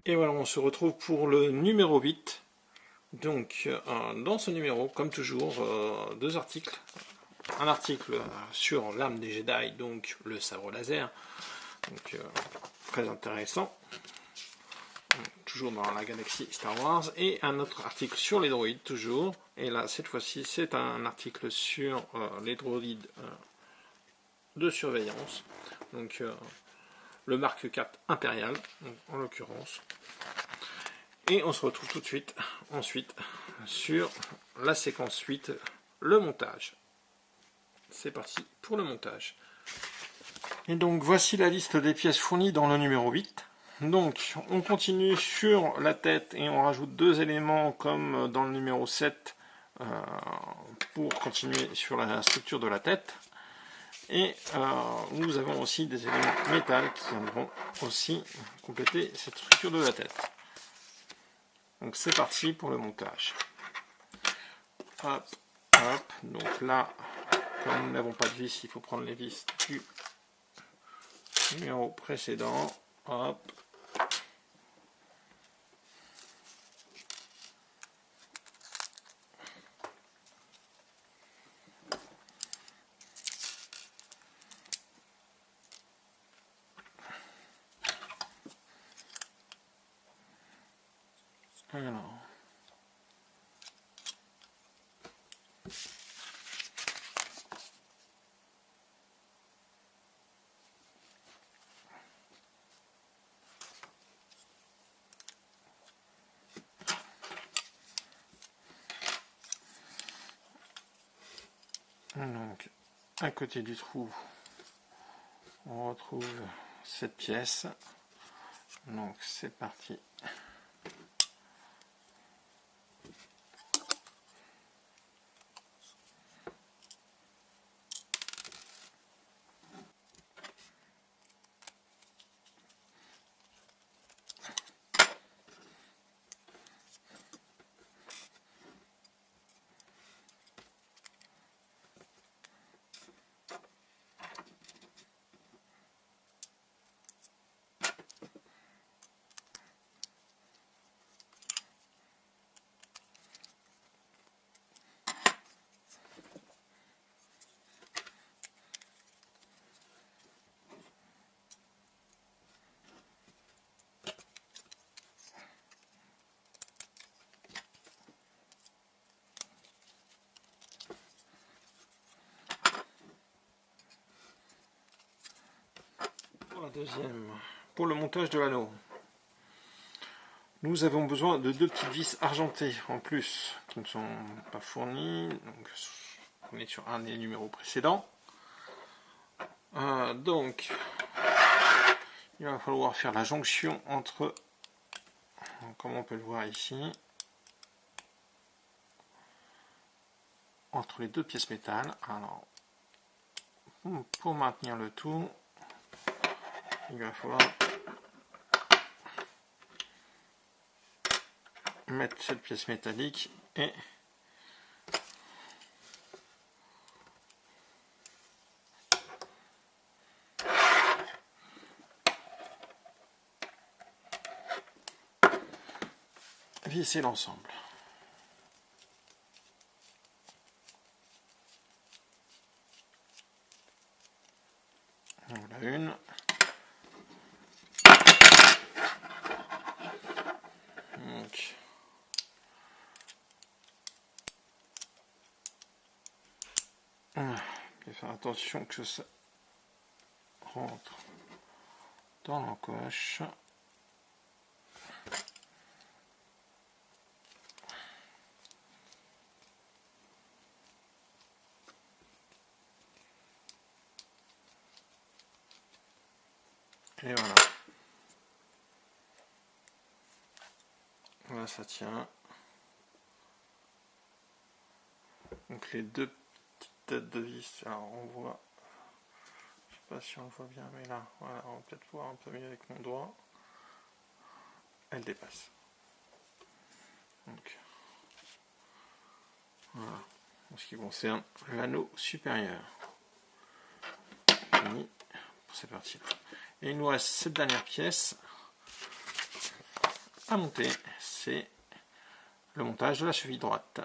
Et voilà, on se retrouve pour le numéro 8. Donc, dans ce numéro, comme toujours, deux articles. Un article sur l'arme des Jedi, donc le sabre laser. Donc, très intéressant. Toujours dans la galaxie Star Wars. Et un autre article sur les droïdes, toujours. Et là, cette fois-ci, c'est un article sur les droïdes de surveillance. Donc, le Mark 4 impérial, en l'occurrence. Et on se retrouve tout de suite, ensuite, sur la séquence 8, le montage. C'est parti pour le montage. Et donc, voici la liste des pièces fournies dans le numéro 8. Donc, on continue sur la tête et on rajoute deux éléments comme dans le numéro 7 pour continuer sur la structure de la tête. Et nous avons aussi des éléments métal qui viendront aussi compléter cette structure de la tête. Donc c'est parti pour le montage. Hop, hop. Donc là, comme nous n'avons pas de vis, il faut prendre les vis du numéro précédent. Hop. Alors. Donc, à côté du trou, on retrouve cette pièce. Donc, c'est parti. Deuxième, pour le montage de l'anneau, nous avons besoin de deux petites vis argentées en plus qui ne sont pas fournies. Donc, on est sur un des numéros précédents. Donc, il va falloir faire la jonction entre, comme on peut le voir ici, entre les deux pièces métal. Alors, pour maintenir le tout, il va falloir mettre cette pièce métallique et visser l'ensemble. Voilà une. Donc, il faut faire attention que ça rentre dans l'encoche. Et voilà. Voilà, ça tient. Donc les deux petites têtes de vis, alors on voit, je sais pas si on le voit bien, mais là, voilà, on va peut-être voir un peu mieux avec mon doigt. Elle dépasse. Donc, voilà, en ce qui concerne l'anneau supérieur. Fini pour cette partie-là. Et il nous reste cette dernière pièce. à monter, c'est le montage de la cheville droite.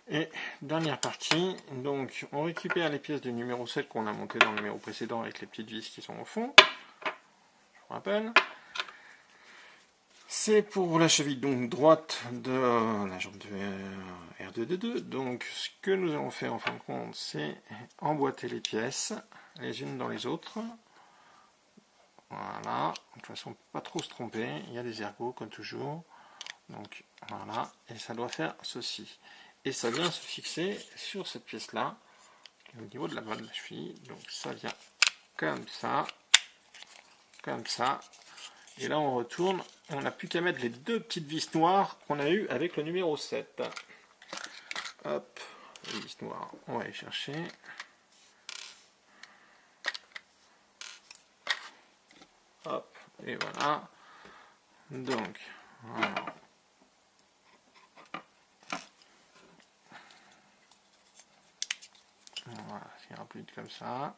Et dernière partie, donc on récupère les pièces du numéro 7 qu'on a monté dans le numéro précédent avec les petites vis qui sont au fond. Je vous rappelle. C'est pour la cheville donc droite de la jambe de R2D2. Donc ce que nous allons faire en fin de compte, c'est emboîter les pièces les unes dans les autres. Voilà, de toute façon pas trop se tromper, il y a des ergots comme toujours. Donc voilà, et ça doit faire ceci. Et ça vient se fixer sur cette pièce là, au niveau de la base de la cheville. Donc ça vient comme ça. Et là on retourne, on n'a plus qu'à mettre les deux petites vis noires qu'on a eues avec le numéro 7. Hop, les vis noires, on va les chercher. Hop, et voilà. Donc, voilà. Voilà, ça ira plus vite comme ça.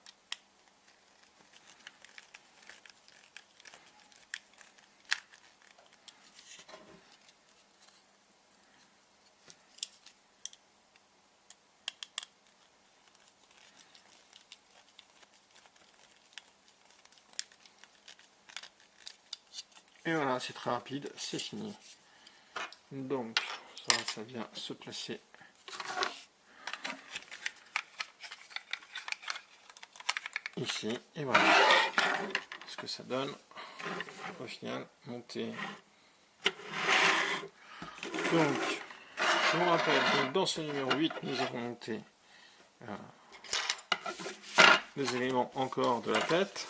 Et voilà, c'est très rapide, c'est fini. Donc, ça vient se placer ici, et voilà ce que ça donne au final monté. Donc je vous rappelle, donc, dans ce numéro 8 nous avons monté les éléments encore de la tête,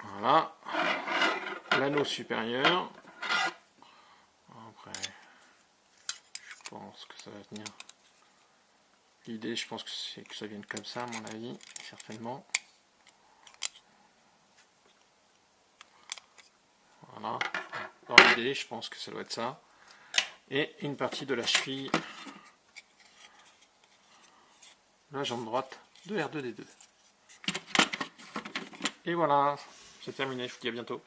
voilà, l'anneau supérieur. Après je pense que ça va venir. L'idée, je pense que c'est que ça vienne comme ça, à mon avis, certainement. Voilà. Dans l'idée, je pense que ça doit être ça. Et une partie de la cheville, la jambe droite de R2D2. Et voilà, c'est terminé, je vous dis à bientôt.